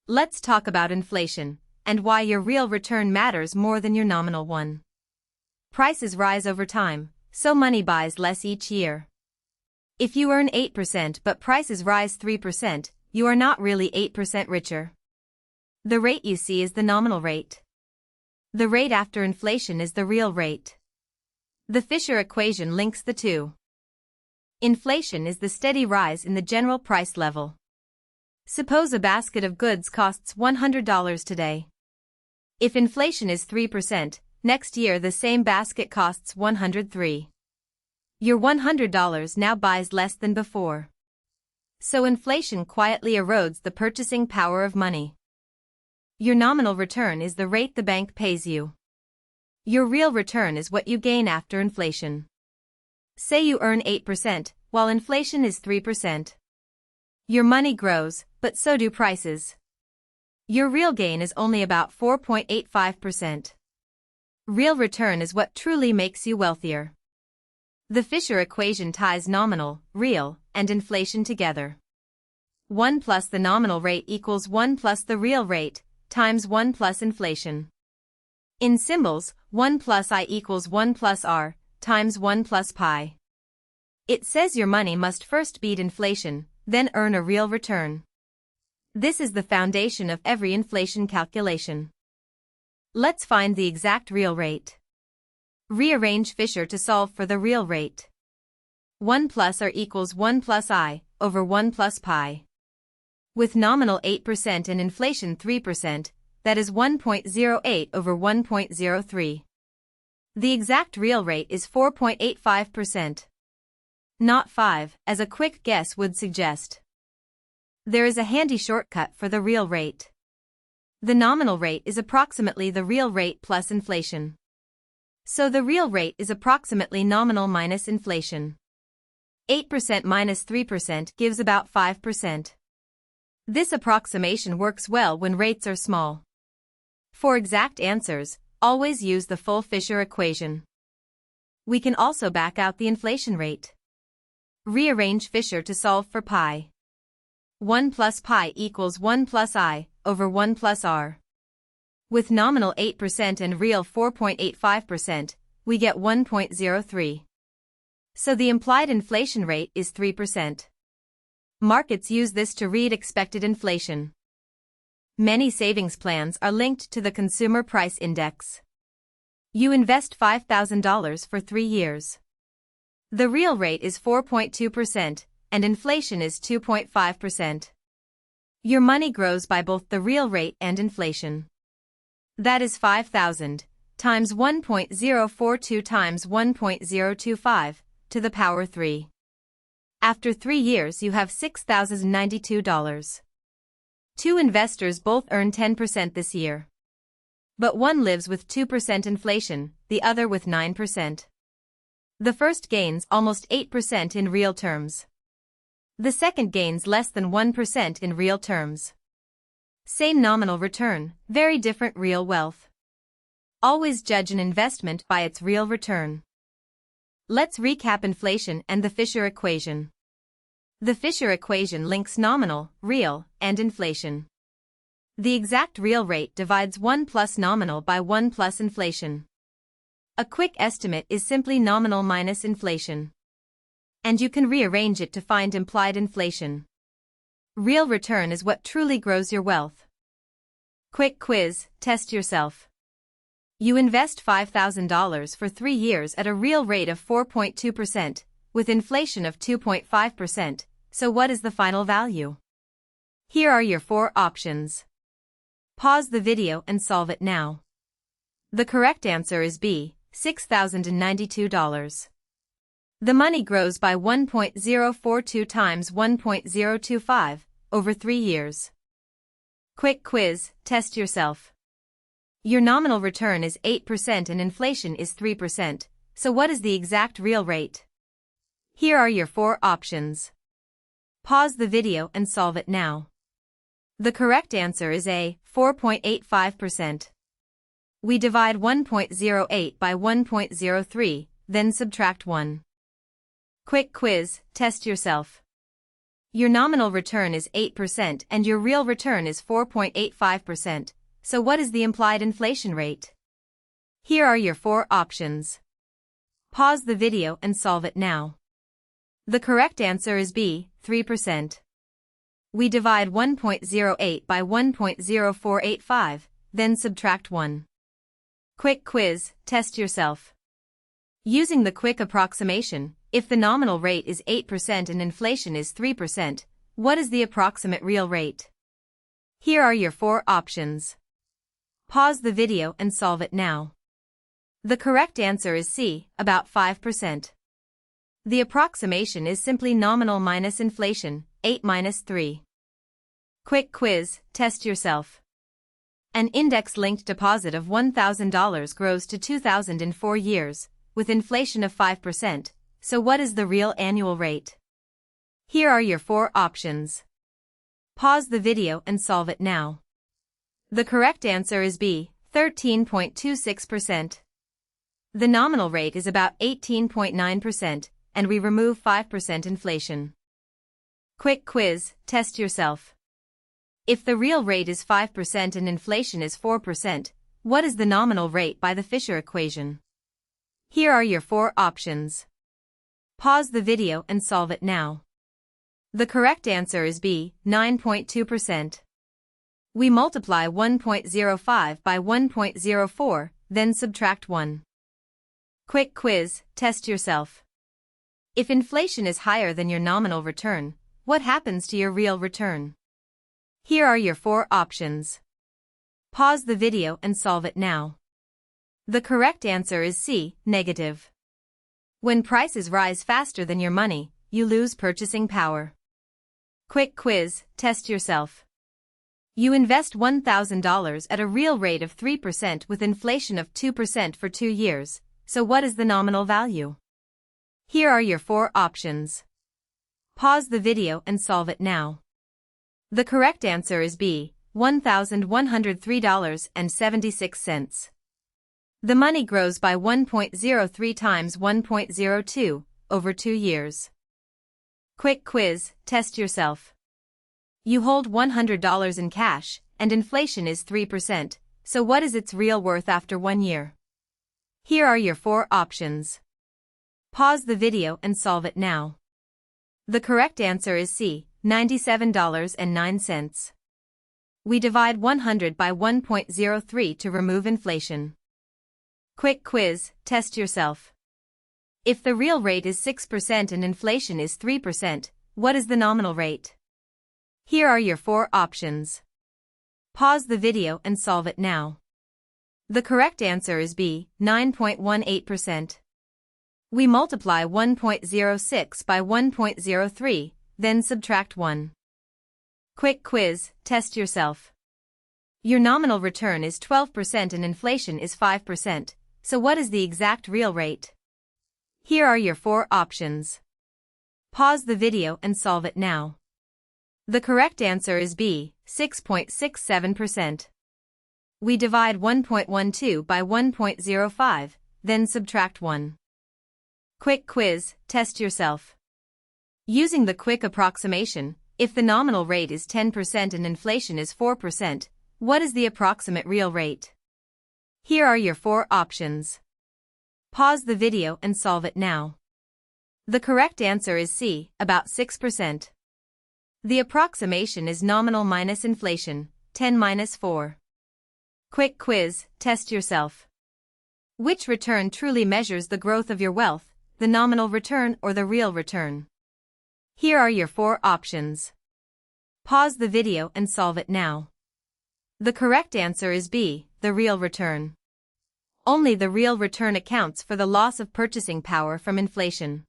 Let's talk about inflation, and why your real return matters more than your nominal one. Prices rise over time, so money buys less each year. If you earn 8% but prices rise 3%, you are not really 8% richer. The rate you see is the nominal rate. The rate after inflation is the real rate. The Fisher equation links the two. Inflation is the steady rise in the general price level. Suppose a basket of goods costs $100 today. If inflation is 3%, next year the same basket costs $103. Your $100 now buys less than before. So inflation quietly erodes the purchasing power of money. Your nominal return is the rate the bank pays you. Your real return is what you gain after inflation. Say you earn 8%, while inflation is 3%. Your money grows, but so do prices. Your real gain is only about 4.85%. Real return is what truly makes you wealthier. The Fisher equation ties nominal, real, and inflation together. 1 plus the nominal rate equals 1 plus the real rate, times 1 plus inflation. In symbols, 1 plus I equals 1 plus R, times 1 plus pi. It says your money must first beat inflation, then earn a real return. This is the foundation of every inflation calculation. Let's find the exact real rate. Rearrange Fisher to solve for the real rate. 1 plus R equals 1 plus I, over 1 plus pi. With nominal 8% and inflation 3%, that is 1.08 over 1.03. The exact real rate is 4.85%. Not 5, as a quick guess would suggest. There is a handy shortcut for the real rate. The nominal rate is approximately the real rate plus inflation. So the real rate is approximately nominal minus inflation. 8% minus 3% gives about 5%. This approximation works well when rates are small. For exact answers, always use the full Fisher equation. We can also back out the inflation rate. Rearrange Fisher to solve for pi. 1 plus pi equals 1 plus I, over 1 plus R. With nominal 8% and real 4.85%, we get 1.03. So the implied inflation rate is 3%. Markets use this to read expected inflation. Many savings plans are linked to the Consumer Price Index. You invest $5,000 for 3 years. The real rate is 4.2%, and inflation is 2.5%. Your money grows by both the real rate and inflation. That is 5,000 times 1.042 times 1.025 to the power 3. After 3 years you have $6,092. Two investors both earn 10% this year. But one lives with 2% inflation, the other with 9%. The first gains almost 8% in real terms. The second gains less than 1% in real terms. Same nominal return, very different real wealth. Always judge an investment by its real return. Let's recap inflation and the Fisher equation. The Fisher equation links nominal, real, and inflation. The exact real rate divides 1 plus nominal by 1 plus inflation. A quick estimate is simply nominal minus inflation. And you can rearrange it to find implied inflation. Real return is what truly grows your wealth. Quick quiz, test yourself. You invest $5,000 for 3 years at a real rate of 4.2%, with inflation of 2.5%, so what is the final value? Here are your 4 options. Pause the video and solve it now. The correct answer is B, $6,092. The money grows by 1.042 times 1.025 over 3 years. Quick quiz, test yourself. Your nominal return is 8% and inflation is 3%, so what is the exact real rate? Here are your 4 options. Pause the video and solve it now. The correct answer is A, 4.85%. We divide 1.08 by 1.03, then subtract 1. Quick quiz, test yourself. Your nominal return is 8% and your real return is 4.85%, so what is the implied inflation rate? Here are your 4 options. Pause the video and solve it now. The correct answer is B, 3%. We divide 1.08 by 1.0485, then subtract 1. Quick quiz, test yourself. Using the quick approximation, if the nominal rate is 8% and inflation is 3%, what is the approximate real rate? Here are your 4 options. Pause the video and solve it now. The correct answer is C, about 5%. The approximation is simply nominal minus inflation, 8 minus 3. Quick quiz, test yourself. An index-linked deposit of $1,000 grows to $2,000 in 4 years, with inflation of 5%, so what is the real annual rate? Here are your 4 options. Pause the video and solve it now. The correct answer is B, 13.26%. The nominal rate is about 18.9%, and we remove 5% inflation. Quick quiz, test yourself. If the real rate is 5% and inflation is 4%, what is the nominal rate by the Fisher equation? Here are your 4 options. Pause the video and solve it now. The correct answer is B, 9.2%. We multiply 1.05 by 1.04, then subtract 1. Quick quiz, test yourself. If inflation is higher than your nominal return, what happens to your real return? Here are your 4 options. Pause the video and solve it now. The correct answer is C, negative. When prices rise faster than your money, you lose purchasing power. Quick quiz, test yourself. You invest $1,000 at a real rate of 3% with inflation of 2% for 2 years, so what is the nominal value? Here are your 4 options. Pause the video and solve it now. The correct answer is B, $1,103.76. The money grows by 1.03 times 1.02 over 2 years. Quick quiz, test yourself. You hold $100 in cash, and inflation is 3%, so what is its real worth after 1 year? Here are your 4 options. Pause the video and solve it now. The correct answer is C, $97.09. We divide 100 by 1.03 to remove inflation. Quick quiz, test yourself. If the real rate is 6% and inflation is 3%, what is the nominal rate? Here are your 4 options. Pause the video and solve it now. The correct answer is B, 9.18%. We multiply 1.06 by 1.03, then subtract 1. Quick quiz, test yourself. Your nominal return is 12% and inflation is 5%, so what is the exact real rate? Here are your 4 options. Pause the video and solve it now. The correct answer is B, 6.67%. We divide 1.12 by 1.05, then subtract 1. Quick quiz, test yourself. Using the quick approximation, if the nominal rate is 10% and inflation is 4%, what is the approximate real rate? Here are your 4 options. Pause the video and solve it now. The correct answer is C, about 6%. The approximation is nominal minus inflation, 10 minus 4. Quick quiz, test yourself. Which return truly measures the growth of your wealth, the nominal return or the real return? Here are your 4 options. Pause the video and solve it now. The correct answer is B, the real return. Only the real return accounts for the loss of purchasing power from inflation.